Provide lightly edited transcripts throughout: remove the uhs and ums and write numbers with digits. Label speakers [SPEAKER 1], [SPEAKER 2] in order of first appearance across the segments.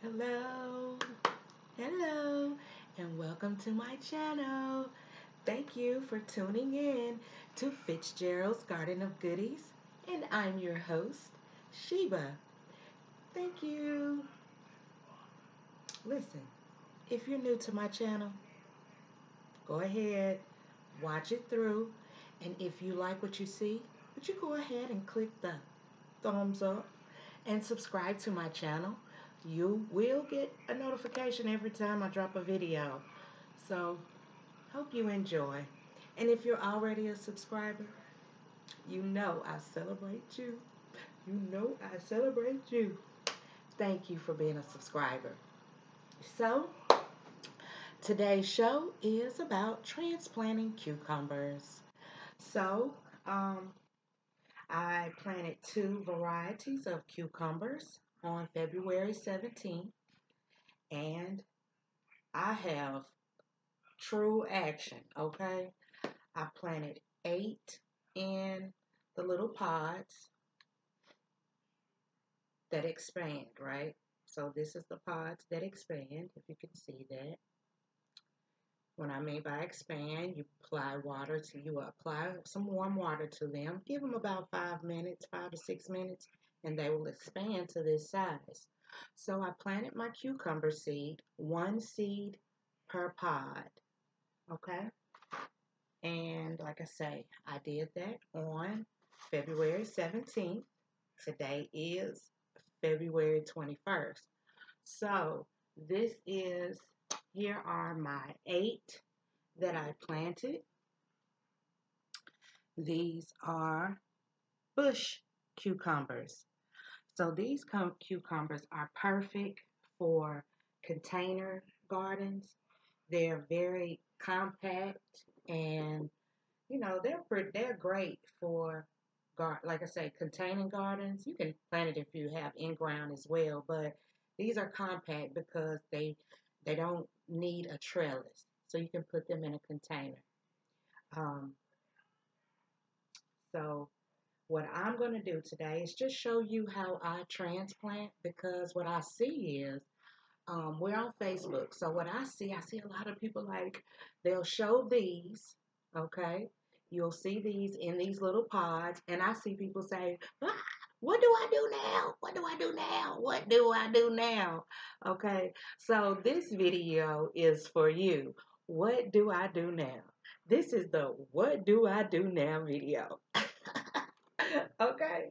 [SPEAKER 1] Hello, hello, and welcome to my channel. Thank you for tuning in to Fitzgerald's Garden of Goodies, and I'm your host, Sheba. Thank you. Listen, if you're new to my channel, go ahead, watch it through, and if you like what you see, would you go ahead and click the thumbs up and subscribe to my channel? You will get a notification every time I drop a video. So, hope you enjoy. And if you're already a subscriber, you know I celebrate you. You know I celebrate you. Thank you for being a subscriber. So, today's show is about transplanting cucumbers. So, um, I planted two varieties of cucumbers on February 17th, and I have true action, okay? I planted 8 in the little pods that expand, right? So this is the pods that expand, if you can see that. When I mean by expand, you apply some warm water to them. Give them about 5 minutes, 5 to 6 minutes, and they will expand to this size. So I planted my cucumber seed, 1 seed per pod, okay? And like I say, I did that on February 17th. Today is February 21st. So here are my 8 that I planted. These are bush cucumbers. So these cucumbers are perfect for container gardens. They're very compact, and they're great for like I say, containing gardens. You can plant it if you have in ground as well, but these are compact because they don't need a trellis, so you can put them in a container. Um, so what I'm going to do today is just show you how I transplant, because what I see is we're on Facebook. So what I see a lot of people, like, they'll show these, okay? You'll see these in these little pods, and I see people say, what do I do now? What do I do now? What do I do now? Okay, so this video is for you. What do I do now? This is the what do I do now video. Okay,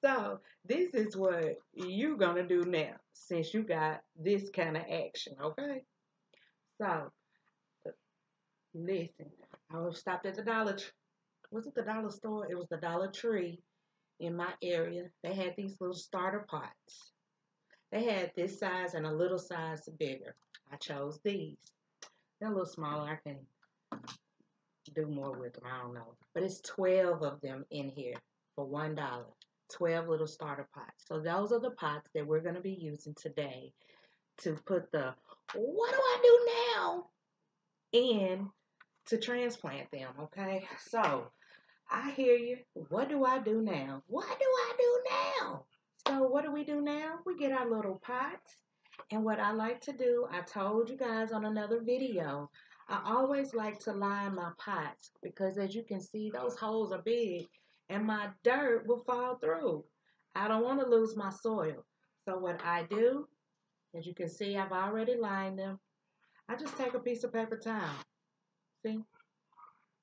[SPEAKER 1] so this is what you're gonna do now, since you got this kind of action, okay? So listen, I was stopped at the was it the dollar store? It was the Dollar Tree in my area. They had these little starter pots. They had this size and a little size bigger. I chose these. They're a little smaller. I can do more with them. I don't know. But it's 12 of them in here for $1. 12 little starter pots. So those are the pots that we're going to be using today to put the what do I do now in to transplant them, okay? So I hear you. What do I do now? What do I do now? So what do we do now? We get our little pots. And what I like to do, I told you guys on another video, I always like to line my pots, because as you can see, those holes are big and my dirt will fall through. I don't want to lose my soil. So what I do, as you can see, I've already lined them. I just take a piece of paper towel. See?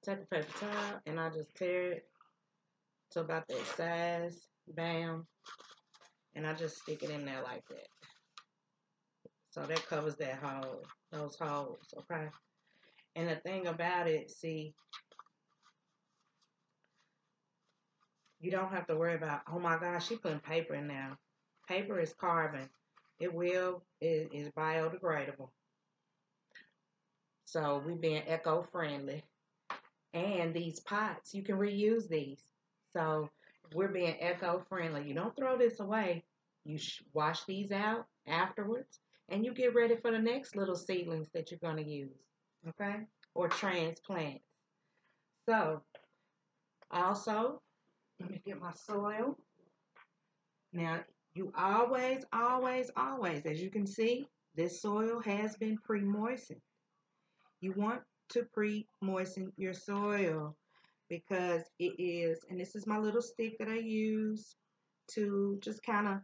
[SPEAKER 1] Take a paper towel and I just tear it to about that size. Bam. And I just stick it in there like that. So that covers that hole, those holes, okay? And the thing about it, see, you don't have to worry about, oh my gosh, she putting paper in there. Paper is carbon. It is biodegradable. So we're being eco-friendly. And these pots, you can reuse these. So we're being eco-friendly. You don't throw this away. You wash these out afterwards, and you get ready for the next little seedlings that you're going to use, okay? Or transplant. So also, let me get my soil. Now, You always, always, always, as you can see, this soil has been pre-moistened. You want to pre-moisten your soil because it is, and this is my little stick that I use to just kind of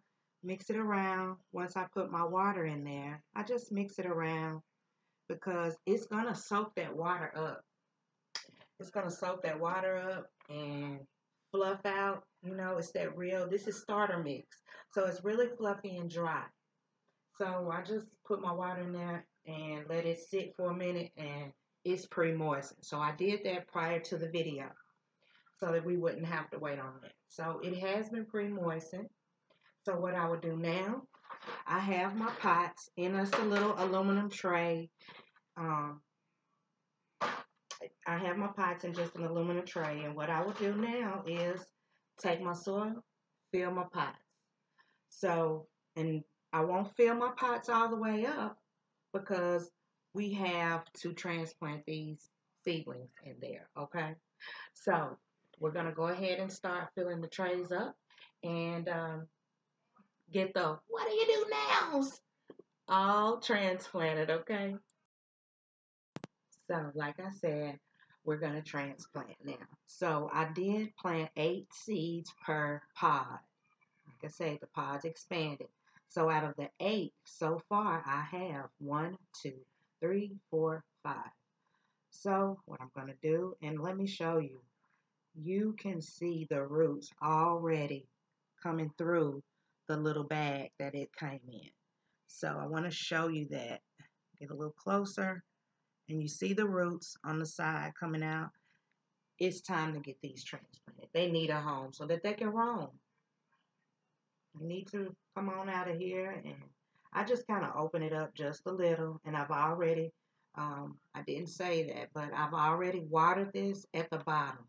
[SPEAKER 1] mix it around. Once I put my water in there, I just mix it around because it's going to soak that water up. It's going to soak that water up and fluff out. You know, it's that real, this is starter mix. So it's really fluffy and dry. So I just put my water in there and let it sit for a minute, and it's pre-moistened. So I did that prior to the video so that we wouldn't have to wait on it. So it has been pre-moistened. So what I would do now, I have my pots in a little aluminum tray. I have my pots in just an aluminum tray, and what I will do now is take my soil, fill my pots. So, and I won't fill my pots all the way up because we have to transplant these seedlings in there, okay? So, we're going to go ahead and start filling the trays up and get the what do you do now all transplanted, okay? So, like I said, we're going to transplant now. So, I did plant 8 seeds per pod. Like I say, the pods expanded. So, out of the 8 so far, I have 1, 2, 3, 4, 5. So, what I'm going to do, and let me show you, you can see the roots already coming through the little bag that it came in. So, I want to show you that. Get a little closer. And you see the roots on the side coming out. It's time to get these transplanted. They need a home so that they can roam. They need to come on out of here. And I just kind of open it up just a little. And I've already, I didn't say that, but I've already watered this at the bottom.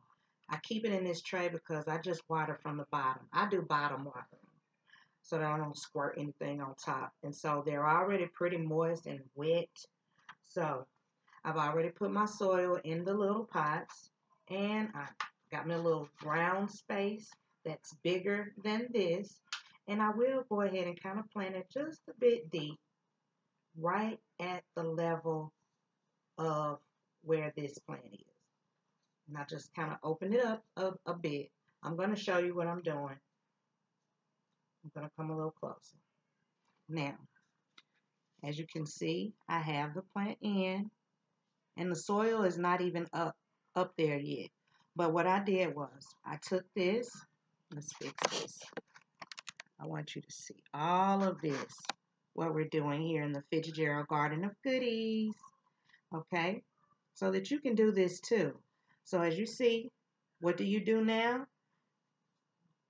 [SPEAKER 1] I keep it in this tray because I just water from the bottom. I do bottom watering so that I don't squirt anything on top. And so they're already pretty moist and wet. So I've already put my soil in the little pots, and I got me a little ground space that's bigger than this, and I will go ahead and kind of plant it just a bit deep, right at the level of where this plant is. And I just kind of open it up a bit. I'm going to show you what I'm doing. I'm going to come a little closer. Now, as you can see, I have the plant in. And the soil is not even up there yet. But what I did was, I took this, let's fix this. I want you to see all of this, what we're doing here in the F.G.O.G Garden of Goodies. Okay? So that you can do this too. So as you see, what do you do now?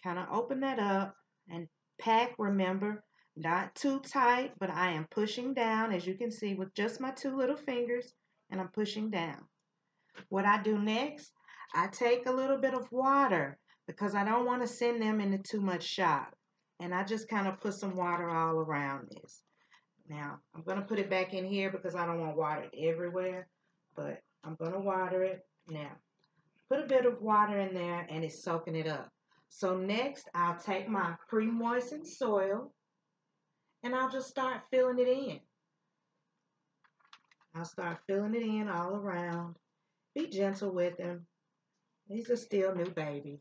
[SPEAKER 1] Kind of open that up and pack, remember, not too tight, but I am pushing down, as you can see, with just my 2 little fingers. And I'm pushing down. What I do next, I take a little bit of water because I don't want to send them into too much shock. And I just kind of put some water all around this. Now, I'm going to put it back in here because I don't want water everywhere. But I'm going to water it. Now, put a bit of water in there and it's soaking it up. So next, I'll take my pre-moistened soil and I'll just start filling it in. I'll start filling it in all around. Be gentle with them. These are still new babies.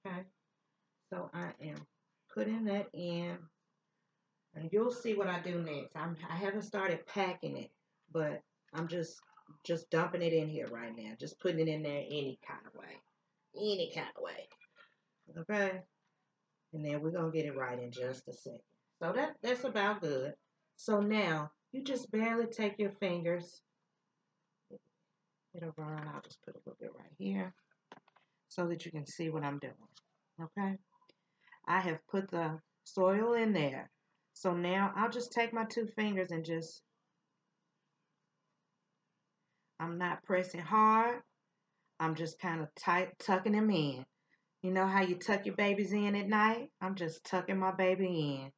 [SPEAKER 1] Okay. So I am putting that in. And you'll see what I do next. I haven't started packing it, but I'm just dumping it in here right now. Just putting it in there any kind of way. Any kind of way. Okay. And then we're going to get it right in just a second. So that's about good. So now, you just barely take your fingers. It'll run. I'll just put a little bit right here so that you can see what I'm doing. Okay? I have put the soil in there. So now I'll just take my 2 fingers and just, I'm not pressing hard. I'm just kind of tucking them in. You know how you tuck your babies in at night? I'm just tucking my baby in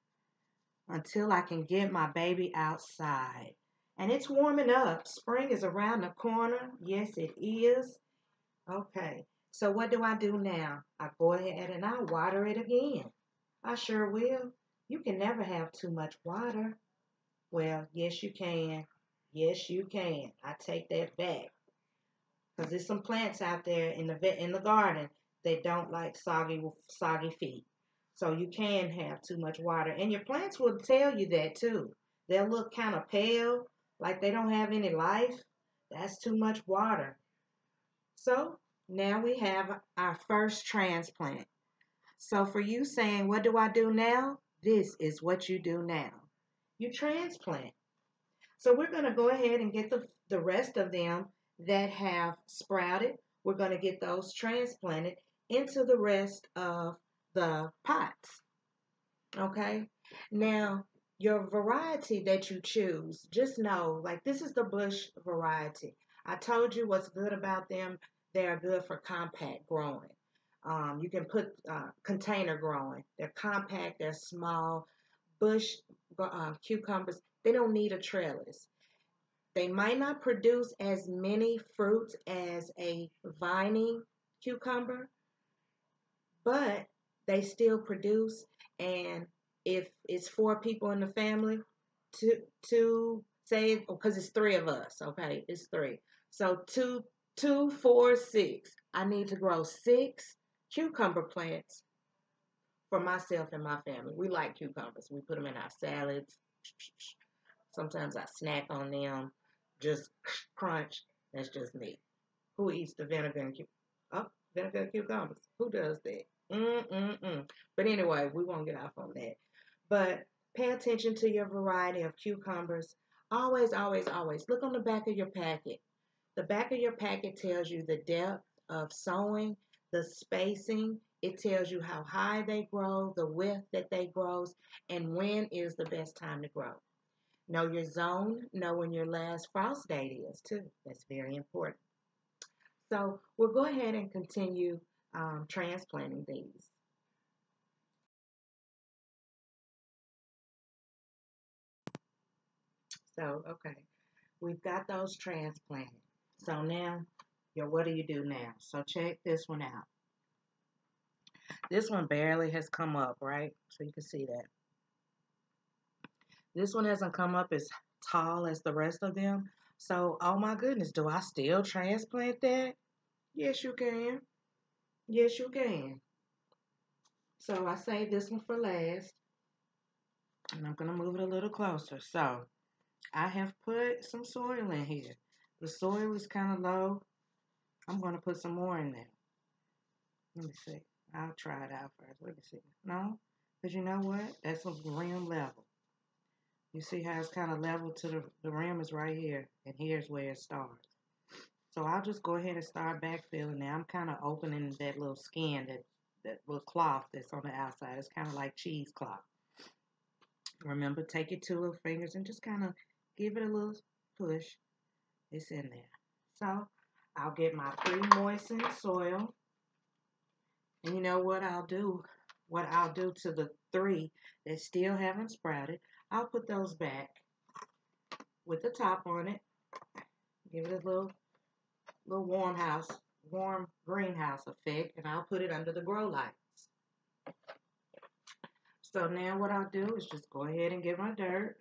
[SPEAKER 1] until I can get my baby outside. And it's warming up. Spring is around the corner. Yes, it is. Okay. So what do I do now? I go ahead and I water it again. I sure will. You can never have too much water. Well, yes, you can. Yes, you can. I take that back. Because there's some plants out there in the garden that don't like soggy feet. So you can have too much water. And your plants will tell you that too. They'll look kind of pale, like they don't have any life. That's too much water. So now we have our first transplant. So for you saying, what do I do now? This is what you do now. You transplant. So we're going to go ahead and get the rest of them that have sprouted. We're going to get those transplanted into the rest of the pots. Okay? Now, your variety that you choose, just know, like this is the bush variety. I told you what's good about them. They are good for compact growing. You can put container growing. They're compact, they're small. Bush cucumbers, they don't need a trellis. They might not produce as many fruits as a vining cucumber, but they still produce. And if it's four people in the family, two say, because it's three of us, okay, it's three. So two, 4, 6. I need to grow 6 cucumber plants for myself and my family. We like cucumbers. We put them in our salads. Sometimes I snack on them, just crunch. That's just me. Who eats the vinegar and cucumbers? Who does that? Mm-mm-mm. But anyway, we won't get off on that. But pay attention to your variety of cucumbers. Always, always, always look on the back of your packet. The back of your packet tells you the depth of sowing, the spacing. It tells you how high they grow, the width that they grow, and when is the best time to grow. Know your zone, know when your last frost date is too. That's very important. So we'll go ahead and continue transplanting these. So, okay, we've got those transplanted. So now, what do you do now? So check this one out. This one barely has come up, right? So you can see that. This one hasn't come up as tall as the rest of them. So, oh my goodness, do I still transplant that? Yes, you can. Yes, you can. So I saved this one for last. And I'm going to move it a little closer. So I have put some soil in here. The soil is kind of low. I'm going to put some more in there. Let me see. I'll try it out first. Let me see. No? Because you know what? That's a rim level. You see how it's kind of level to the rim is right here. And here's where it starts. So I'll just go ahead and start backfilling now. I'm kind of opening that little skin, that little cloth that's on the outside. It's kind of like cheesecloth. Remember, take your 2 little fingers and just kind of give it a little push. It's in there. So I'll get my pre-moistened soil. And you know what I'll do? What I'll do to the 3 that still haven't sprouted, I'll put those back with the top on it. Give it a little warm greenhouse effect, and I'll put it under the grow lights. So now what I'll do is just go ahead and get my dirt.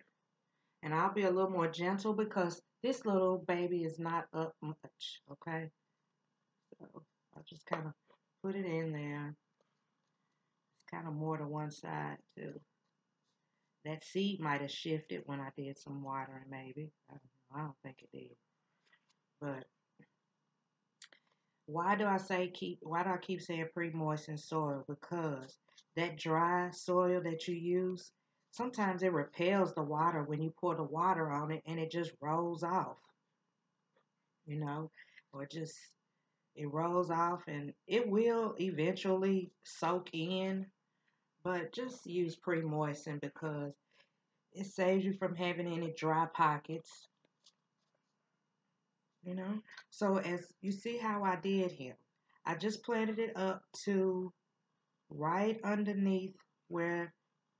[SPEAKER 1] And I'll be a little more gentle because this little baby is not up much, okay? So I'll just kind of put it in there. It's kind of more to one side too. That seed might have shifted when I did some watering maybe. I don't think it did. But why do I keep saying pre-moistened soil? Because that dry soil that you use, sometimes it repels the water when you pour the water on it and it just rolls off, or just it rolls off and it will eventually soak in, but just use pre-moisten because it saves you from having any dry pockets, So as you see how I did here, I just planted it up to right underneath where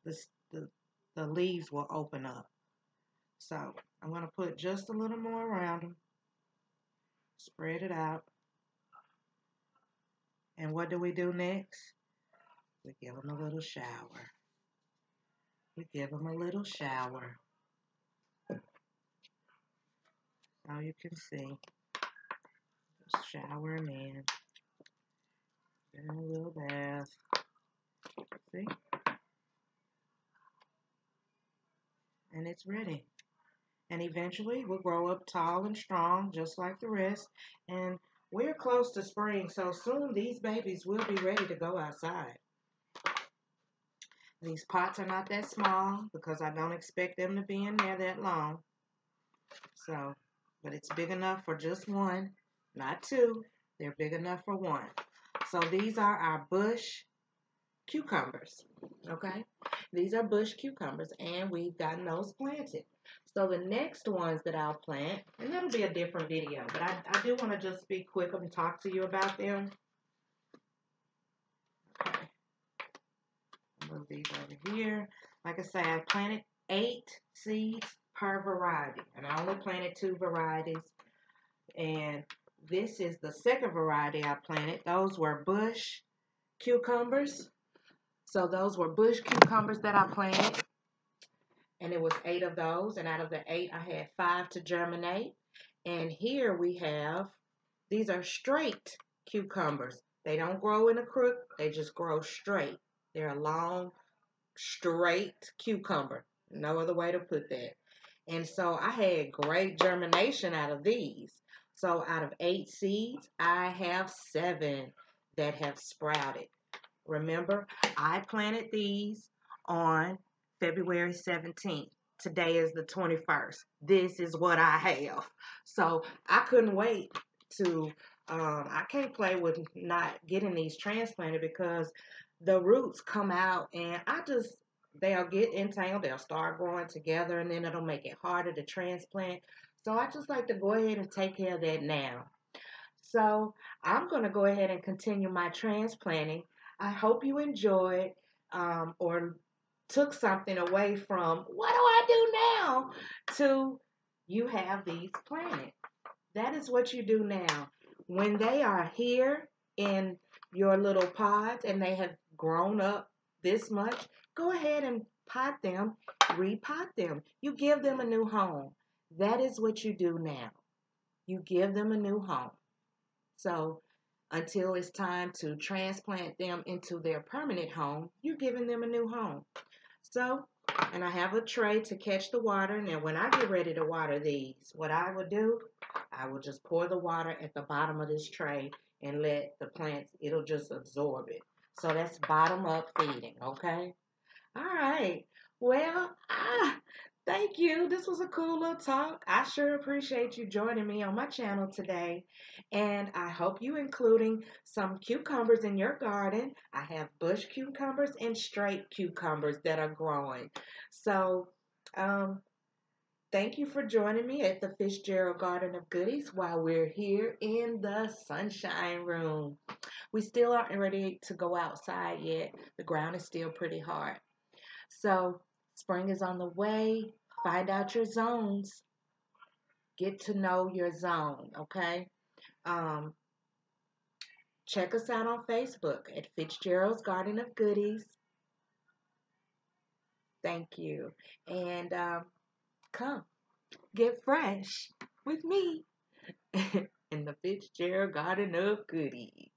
[SPEAKER 1] the, the, the leaves will open up. So I'm going to put just a little more around them, spread it out. And what do we do next? We give them a little shower. We give them a little shower. So you can see, just shower them in. Give them a little bath. See? And it's ready. And eventually we'll grow up tall and strong, just like the rest. And we're close to spring, so soon these babies will be ready to go outside. These pots are not that small because I don't expect them to be in there that long. So, but it's big enough for just one, not two. They're big enough for one. So these are our bush cucumbers, okay? These are bush cucumbers, and we've gotten those planted. So the next ones that I'll plant, and that'll be a different video, but I do want to just be quick and talk to you about them. Okay. Move these over here. Like I say, I planted 8 seeds per variety, and I only planted 2 varieties. And this is the second variety I planted. Those were bush cucumbers. So those were bush cucumbers that I planted. And it was 8 of those. And out of the 8, I had 5 to germinate. And here we have, these are straight cucumbers. They don't grow in a crook. They just grow straight. They're a long, straight cucumber. No other way to put that. And so I had great germination out of these. So out of 8 seeds, I have 7 that have sprouted. Remember, I planted these on February 17th. Today is the 21st. This is what I have. So I couldn't wait to, I can't play with not getting these transplanted because the roots come out and they'll get entangled, they'll start growing together, and then it'll make it harder to transplant. So I just like to go ahead and take care of that now. So I'm going to go ahead and continue my transplanting. I hope you enjoyed or took something away from what do I do now to you have these planted. That is what you do now. When they are here in your little pods and they have grown up this much, go ahead and pot them, repot them. You give them a new home. That is what you do now. You give them a new home. So until it's time to transplant them into their permanent home, you're giving them a new home. So, and I have a tray to catch the water. Now, when I get ready to water these, what I would do, I will just pour the water at the bottom of this tray and let the plants, it'll just absorb it. So that's bottom up feeding, okay? All right. Well, thank you. This was a cool little talk. I sure appreciate you joining me on my channel today. And I hope you including some cucumbers in your garden. I have bush cucumbers and straight cucumbers that are growing. So, thank you for joining me at the F.G.O.G Garden of Goodies while we're here in the sunshine room. We still aren't ready to go outside yet. The ground is still pretty hard. So spring is on the way. Find out your zones. Get to know your zone, okay? Check us out on Facebook at F.G.O.G's Garden of Goodies. Thank you. And come, get fresh with me in the F.G.O.G Garden of Goodies.